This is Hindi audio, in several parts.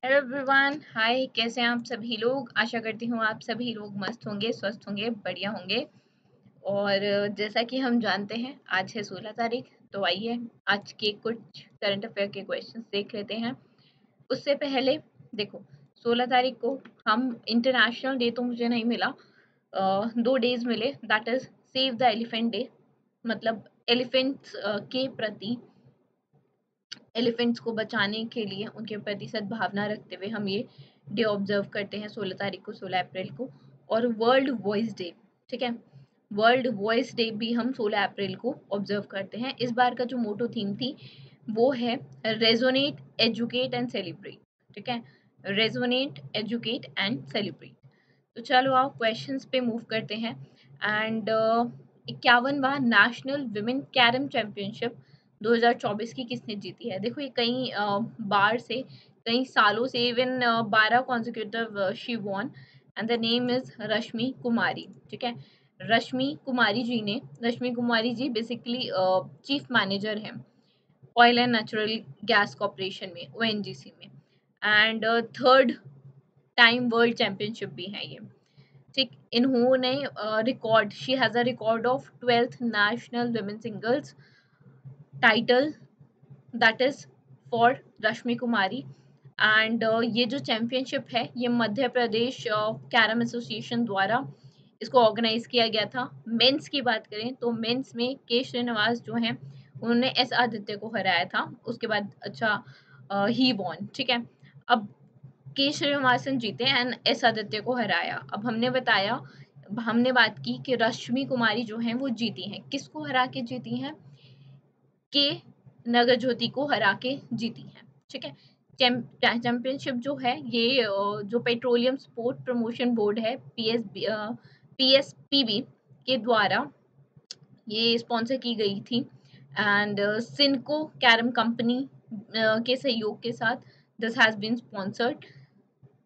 हेलो एवरीवन, हाय। कैसे हैं आप सभी लोग? आशा करती हूँ आप सभी लोग मस्त होंगे, स्वस्थ होंगे, बढ़िया होंगे। और जैसा कि हम जानते हैं, आज है 16 तारीख। तो आइए आज के कुछ करंट अफेयर के क्वेश्चंस देख लेते हैं। उससे पहले देखो, 16 तारीख को हम इंटरनेशनल डे तो मुझे नहीं मिला, 2 डेज मिले। That is save the elephant day, मतलब एलिफेंट्स के प्रति, एलिफेंट्स को बचाने के लिए उनके प्रति सद्भावना रखते हुए हम ये डे ऑब्जर्व करते हैं 16 तारीख को, 16 अप्रैल को। और वर्ल्ड वॉइस डे, ठीक है, वर्ल्ड वॉइस डे भी हम 16 अप्रैल को ऑब्जर्व करते हैं। इस बार का जो मोटो थीम थी वो है रेजोनेट, एजुकेट एंड सेलिब्रेट। ठीक है, रेजोनेट, एजुकेट एंड सेलिब्रेट। तो चलो आओ क्वेश्चंस पे मूव करते हैं। एंड 51वां नेशनल विमेन कैरम चैंपियनशिप 2024 की किसने जीती है? देखो, ये कई बार से, कई सालों से, even 12 consecutive she won, and the name is Rashmi Kumari. ठीक है, Rashmi Kumari ji basically chief manager हैं oil and natural gas corporation में, ओएनजीसी में। And third time world championship भी है ये। ठीक, इन्होंने record, she has a record of 12th national women singles title, that is for Rashmi Kumari. And ये जो चैंपियनशिप है ये मध्य प्रदेश कैरम एसोसिएशन द्वारा इसको ऑर्गेनाइज किया गया था। मेंस की बात करें तो मेंस में के श्रीनिवास जो हैं उन्होंने एस आदित्य को हराया था। उसके बाद ही वॉन। ठीक है, अब के श्रीनिवासन जीते एंड एस आदित्य को हराया। अब हमने बात की कि रश्मि कुमारी जो हैं वो जीती हैं। किसको हरा के जीती हैं? के नगर ज्योति को हरा के जीती हैं। ठीक है, चैंपियनशिप जो है ये जो पेट्रोलियम स्पोर्ट प्रमोशन बोर्ड है, पीएसपीबी के द्वारा ये स्पॉन्सर की गई थी। एंड सिनको कैरम कंपनी के सहयोग के साथ this has been sponsored.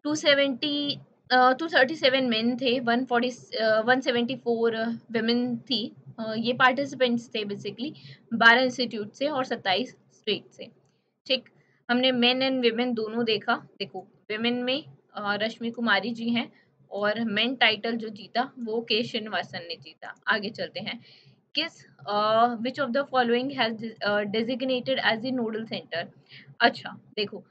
270 237 men थे, 174 विमेन थी। ये पार्टिसिपेंट्स थे बेसिकली 12 इंस्टीट्यूट से और 27 स्टेट से। ठीक, हमने मेन एंड विमेन दोनों देखा। देखो, विमेन में रश्मि कुमारी जी हैं और मेन टाइटल जो जीता वो के श्रीनिवासन ने जीता। आगे चलते हैं। किस which of the following has designated as a nodal centre? अच्छा देखो,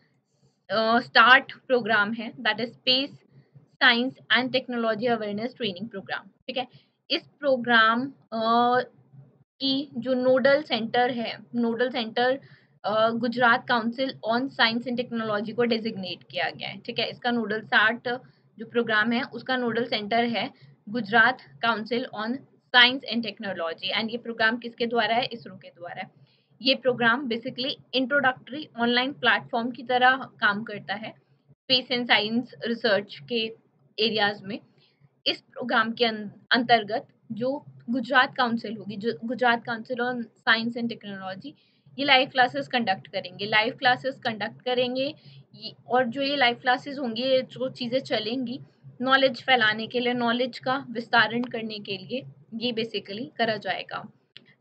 स्टार्ट प्रोग्राम है, that is space science and technology awareness training programme. ठीक है, इस प्रोग्राम की जो नोडल सेंटर है, nodal centre Gujarat council on science and technology को डेजिग्नेट किया गया है। ठीक है, इसका नोडल स्टार्ट जो प्रोग्राम है उसका नोडल सेंटर है Gujarat council on science and technology. And ये प्रोग्राम किसके द्वारा है? इसरो के द्वारा है। ये programme basically introductory online platform की तरह काम करता है स्पेस एंड साइंस रिसर्च के एरियाज में। इस प्रोग्राम के अंतर्गत जो गुजरात काउंसिल होगी, जो Gujarat council on science and technology, ये लाइव क्लासेस कंडक्ट करेंगे, और जो ये लाइव क्लासेस होंगी, ये जो चीज़ें चलेंगी नॉलेज फैलाने के लिए, नॉलेज का विस्तारण करने के लिए ये बेसिकली करा जाएगा।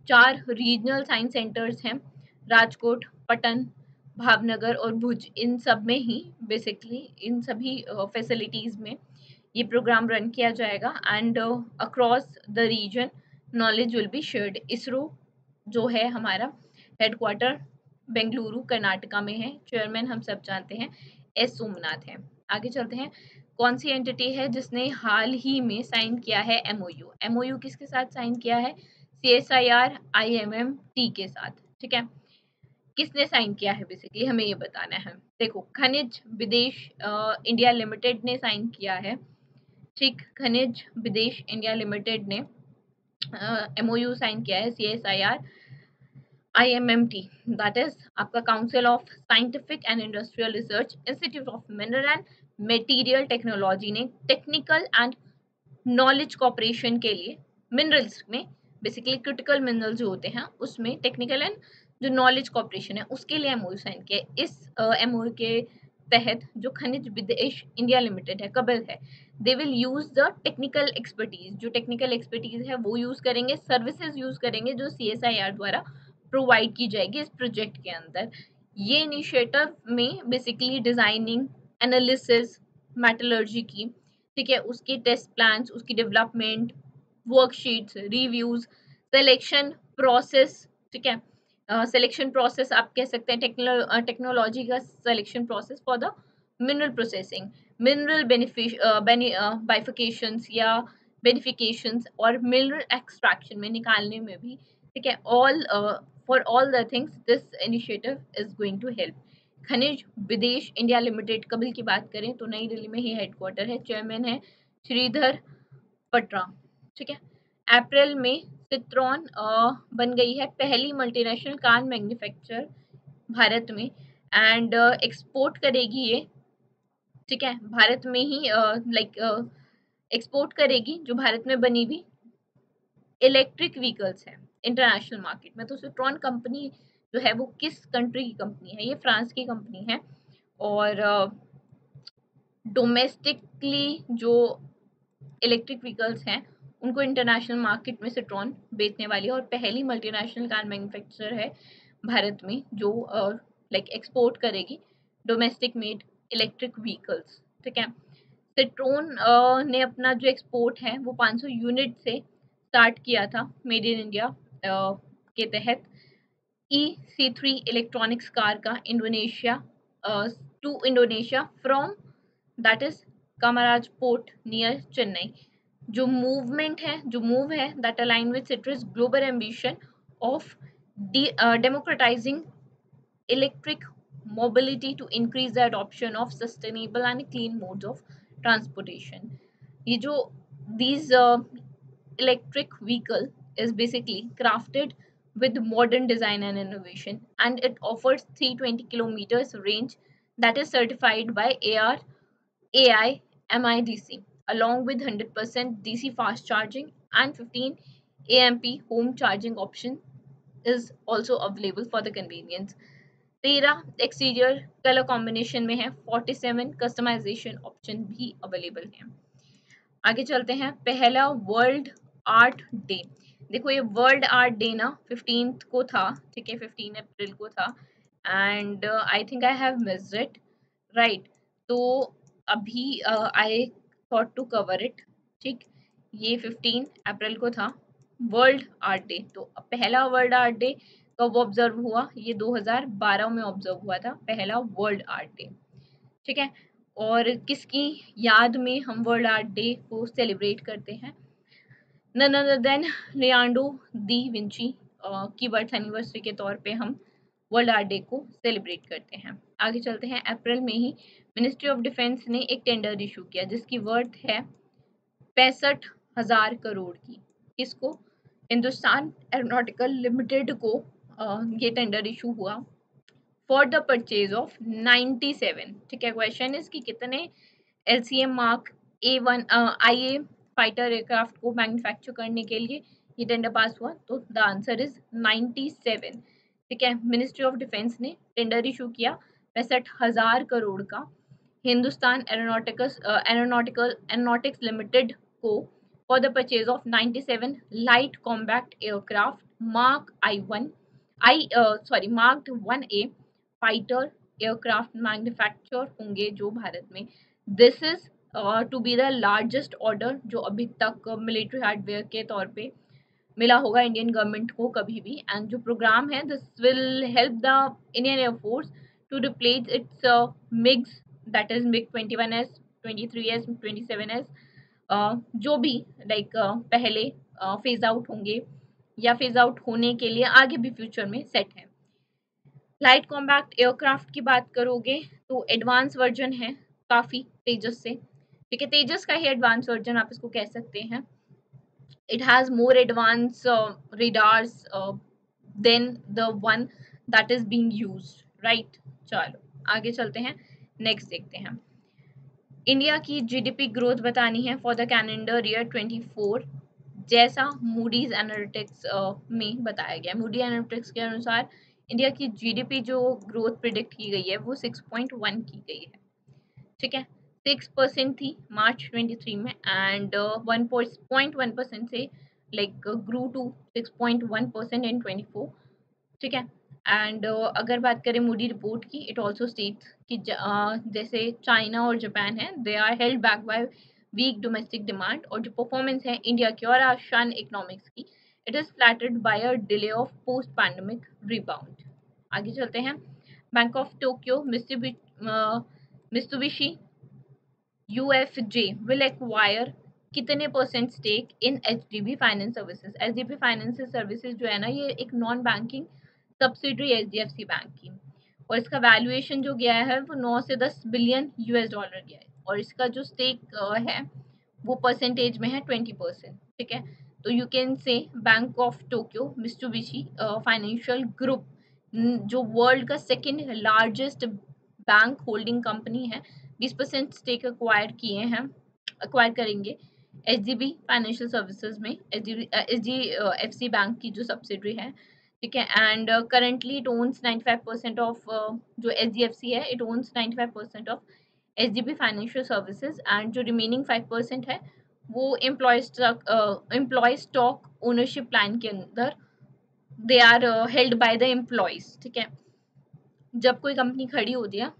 4 रीजनल साइंस सेंटर्स हैं, राजकोट, पटन, भावनगर और भुज। इन सब में ही बेसिकली, इन सभी फैसिलिटीज़ में ये प्रोग्राम रन किया जाएगा। And across the region knowledge will be shared. ISRO जो है हमारा हेडक्वार्टर बेंगलुरु कर्नाटका में है। चेयरमैन हम सब जानते हैं एस सोमनाथ है। आगे चलते हैं। कौन सी एंटिटी है जिसने हाल ही में साइन किया है एमओयू? एमओयू किसके साथ साइन किया है? CSIR IMMT के साथ। ठीक है, किसने साइन किया है बेसिकली हमें ये बताना है। देखो, खनिज विदेश इंडिया लिमिटेड ने साइन किया है। ठीक, खनिज विदेश इंडिया लिमिटेड ने MOU साइन किया है। CSIR IMMT, दैट इज आपका council of scientific and industrial research, institute of mineral and material technology ने टेक्निकल एंड नॉलेज कॉपरेशन के लिए मिनरल्स में, बेसिकली क्रिटिकल मिनरल्स जो होते हैं उसमें टेक्निकल एंड जो नॉलेज कॉपरेशन है उसके लिए एमओयू साइन किया। इस एमओयू के तहत जो खनिज विदेश इंडिया लिमिटेड है, कबल है, they will use the technical expertise, जो टेक्निकल एक्सपर्टीज है वो यूज करेंगे, सर्विसेज यूज करेंगे जो CSIR द्वारा प्रोवाइड की जाएगी इस प्रोजेक्ट के अंदर। ये इनिशिएटिव में बेसिकली डिजाइनिंग एनालिसिस मेटलर्जी की, ठीक है, उसके टेस्ट प्लान्स, उसकी development, worksheets, reviews, selection process, ठीक है, सिलेक्शन प्रोसेस आप कह सकते हैं, टेक्नोलॉजी का selection process for the mineral processing, mineral बाइफिकेशंस या बेनिफिकेशंस और मिनरल एक्सट्रैक्शन में निकालने में भी, ठीक है, all for all the things this initiative is going to help. Khanij Bidesh India limited Kabil की बात करें तो नई दिल्ली में ही हेडक्वार्टर है, चेयरमैन है श्रीधर पटरा, ठीक है। अप्रैल में सिट्रॉन बन गई है पहली मल्टीनेशनल कार मैन्युफैक्चरर भारत में, एंड एक्सपोर्ट करेगी ये, ठीक है, भारत में ही एक्सपोर्ट करेगी जो भारत में बनी हुई इलेक्ट्रिक व्हीकल्स है इंटरनेशनल मार्केट में। तो सिट्रॉन कंपनी जो है वो किस कंट्री की कंपनी है? ये फ्रांस की कंपनी है, और डोमेस्टिकली जो इलेक्ट्रिक व्हीकल्स हैं उनको इंटरनेशनल मार्केट में सिट्रॉन बेचने वाली है, और पहली मल्टीनेशनल कार मैन्युफैक्चरर है भारत में जो एक्सपोर्ट करेगी डोमेस्टिक मेड इलेक्ट्रिक व्हीकल्स, ठीक है। सिट्रॉन ने अपना जो एक्सपोर्ट है वो 500 यूनिट से स्टार्ट किया था मेड इन इंडिया के तहत। E C3 इलेक्ट्रॉनिक्स कार का Indonesia to Indonesia from that is Kamaraj port near Chennai. जो मूव है that align with Citroen global ambition of democratizing electric mobility to increase the adoption of sustainable and clean modes of transportation। ये जो these electric vehicle is basically crafted with modern design and innovation, and it offers 320 kilometers range that is certified by AI MIDC, along with 100% DC fast charging and 15 AMP home charging option is also available for the convenience। 13 exterior colour combination में है, 47 कस्टमाइजेशन ऑप्शन भी अवेलेबल हैं। आगे चलते हैं, पहला वर्ल्ड आर्ट डे। देखो ये वर्ल्ड आर्ट डे ना 15th को था, ठीक है, 15 अप्रैल को था, and I think I have missed it, right. तो अभी I thought to cover it, ठीक। ये 15 अप्रैल को था वर्ल्ड आर्ट डे। तो पहला वर्ल्ड आर्ट डे कब ऑब्जर्व हुआ? ये 2012 में ऑब्जर्व हुआ था पहला वर्ल्ड आर्ट डे, ठीक है। और किसकी याद में हम वर्ल्ड आर्ट डे को सेलिब्रेट करते हैं? नन अदर देन लियोनार्डो दी विंची की बर्थ एनिवर्सरी के तौर पे हम वर्ल्ड आर्ट डे को सेलिब्रेट करते हैं। आगे चलते हैं, अप्रैल में ही मिनिस्ट्री ऑफ डिफेंस ने एक टेंडर इशू किया जिसकी वर्थ है 65,000 करोड़ की। किसको? हिंदुस्तान एरोनॉटिकल लिमिटेड को ये टेंडर इशू हुआ फॉर द परचेज ऑफ 97, ठीक है। क्वेश्चन इज कि कितने LCM mark A1 IA fighter aircraft को मैन्युफैक्चर करने के लिए ये टेंडर पास हुआ? तो द आंसर इज 97, ठीक है। मिनिस्ट्री ऑफ डिफेंस ने टेंडर इशू किया 65,000 करोड़ का हिंदुस्तान एरोनॉटिक्स लिमिटेड को for the purchase of 97 light combat aircraft marked 1A fighter aircraft manufacture होंगे जो भारत में। This is to be the largest order जो अभी तक मिलिट्री हार्डवेयर के तौर पे मिला होगा इंडियन गवर्नमेंट को कभी भी, एंड जो प्रोग्राम है this will help the Indian air force to replace its MiGs that is MiG 21S 23S 27S जो भी पहले फेज आउट होंगे या फेज आउट होने के लिए आगे भी फ्यूचर में सेट है। लाइट कॉम्बैक्ट एयरक्राफ्ट की बात करोगे तो एडवांस वर्जन है काफ़ी तेजस से, ठीक है। तेजस का ही एडवांस वर्जन आप इसको कह सकते हैं। It has more advance radars than the one that is being used, right. चलो आगे चलते हैं, नेक्स्ट देखते हैं। इंडिया की GDP ग्रोथ बतानी है फॉर द कैलेंडर ईयर 24 जैसा मूडीज एनालिटिक्स में बताया गया। मूडी एनालिटिक्स के अनुसार इंडिया की GDP जो ग्रोथ प्रिडिक्ट की गई है वो 6.1 की गई है, ठीक है। 6% थी मार्च 23 में, एंड 1.1% से ग्रू टू 6.1% इन 24, ठीक है। एंड अगर बात करें मूडी रिपोर्ट की, इट ऑल्सो स्टेट्स कि जैसे चाइना और जापान है, they are held back by weak domestic demand, और जो परफॉर्मेंस है इंडिया की और आशियान इकोनॉमिक्स की, it is flattered by a delay of post pandemic rebound. आगे चलते हैं। Bank of Tokyo Mitsubishi UFJ will acquire कितने percent stake in HDB finance services. HDB finance services जो है ना, ये एक non banking subsidiary HDFC bank की, और इसका वैल्यूएशन जो गया है वो 9 से 10 बिलियन US डॉलर गया है, और इसका जो स्टेक है वो परसेंटेज में है 20%। ठीक है, तो you can say bank of Tokyo Mitsubishi financial group, जो वर्ल्ड का second largest bank holding company है, 20% स्टेक अक्वायर करेंगे HDB फाइनेंशियल सर्विसेज में, HDFC बैंक की जो सब्सिडरी है। ठीक है, and currently it owns 95% of, जो HDFC है it owns 95% of HDB financial services, and जो रिमेनिंग 5% है वो एम्प्लॉय स्टॉक ओनरशिप प्लान के अंदर they are held by the employees. ठीक है, जब कोई कंपनी खड़ी होती है,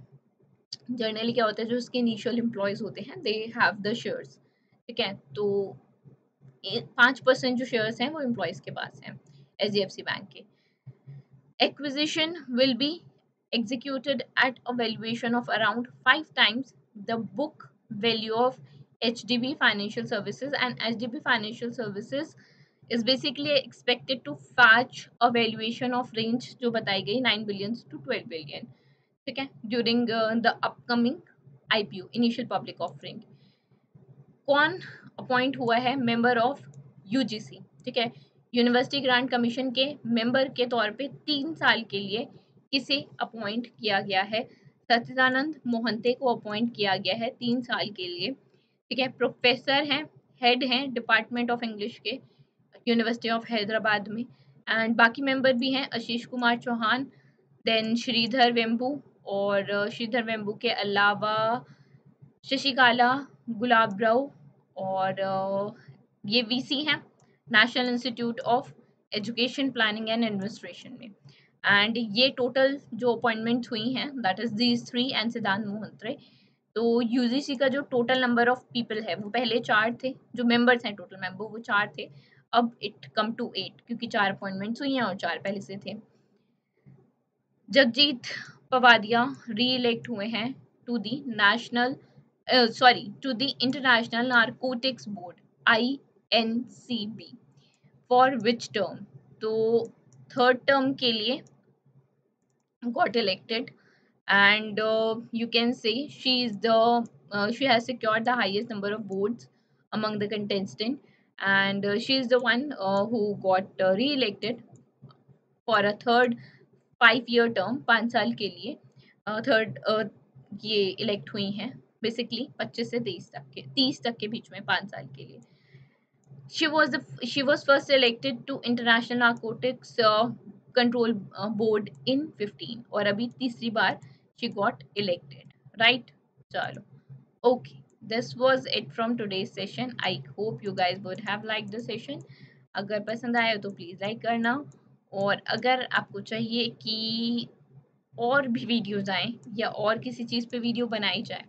जनरली क्या होता है, जो उसके इनिशियल एम्प्लॉयज होते हैं दे हैव द शेयर्स। ठीक है, तो 5% जो शेयर्स हैं वो एम्प्लॉयज के पास हैं HDFC बैंक के। Acquisition will be executed at a valuation of around 5 times the book value of HDB Financial Services, and HDB Financial Services is basically expected to fetch a valuation of range जो बताई गई 9 billion to 12 billion। ठीक है, during the upcoming IPO initial public offering. कौन अपॉइंट हुआ है मेंबर ऑफ UGC? ठीक है, यूनिवर्सिटी ग्रांट कमीशन के मेंबर के तौर पे 3 साल के लिए किसे अपॉइंट किया गया है? सच्चिदानंद मोहंते को अपॉइंट किया गया है 3 साल के लिए। ठीक है, प्रोफेसर हैं, हेड हैं डिपार्टमेंट ऑफ इंग्लिश के यूनिवर्सिटी ऑफ हैदराबाद में, एंड बाकी मेंबर भी हैं आशीष कुमार चौहान, देन श्रीधर वेम्बू, और श्रीधर वेम्बू के अलावा शशिकाला गुलाबराव, और ये VC हैं national institute of education planning and administration में। एंड ये टोटल जो अपॉइंटमेंट हुई हैं दैट इज दीज 3 एंड सिद्धांत मोहंत्रे। तो UGC का जो टोटल नंबर ऑफ पीपल है वो पहले 4 थे, जो मेंबर्स हैं टोटल मेंबर वो 4 थे, अब इट कम टू 8 क्योंकि 4 अपॉइंटमेंट्स हुई हैं और 4 पहले से थे। जगजीत पवादिया री इलेक्ट हुए हैं to the to the International Narcotics Board INCB for which term? तो थर्ड टर्म के लिए got elected, and you can say she has secured the highest number of votes among the contestant, and she is the one who got re-elected for a third 5-year term, 5 साल के लिए थर्ड ये इलेक्ट हुई हैं बेसिकली 25 से 30 तक के बीच में 5 साल के लिए। she was first elected to International Narcotics Control Board in 15, और अभी तीसरी बार she got elected, right? चलो, okay, this was it from today's session. I hope you guys would have liked the session. अगर पसंद आया तो प्लीज़ लाइक करना, और अगर आपको चाहिए कि और भी वीडियोज़ आएँ या और किसी चीज़ पे वीडियो बनाई जाए,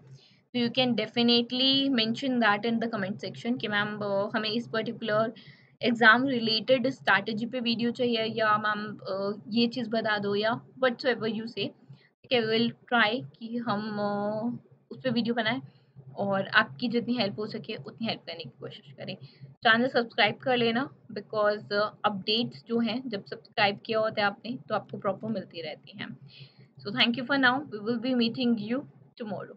तो you can definitely mention that in the comment section कि मैम हमें इस पर्टिकुलर एग्ज़ाम रिलेटेड स्ट्रैटेजी पे वीडियो चाहिए, या मैम ये चीज़ बता दो, या व्हाटसोएवर यू से। ठीक है, विल ट्राई कि हम उस पर वीडियो बनाएं, और आपकी जितनी हेल्प हो सके उतनी हेल्प करने की कोशिश करें। चैनल सब्सक्राइब कर लेना, बिकॉज अपडेट्स जो हैं जब सब्सक्राइब किया होता है आपने तो आपको प्रॉपर मिलती रहती हैं। So thank you for now. We will be meeting you tomorrow.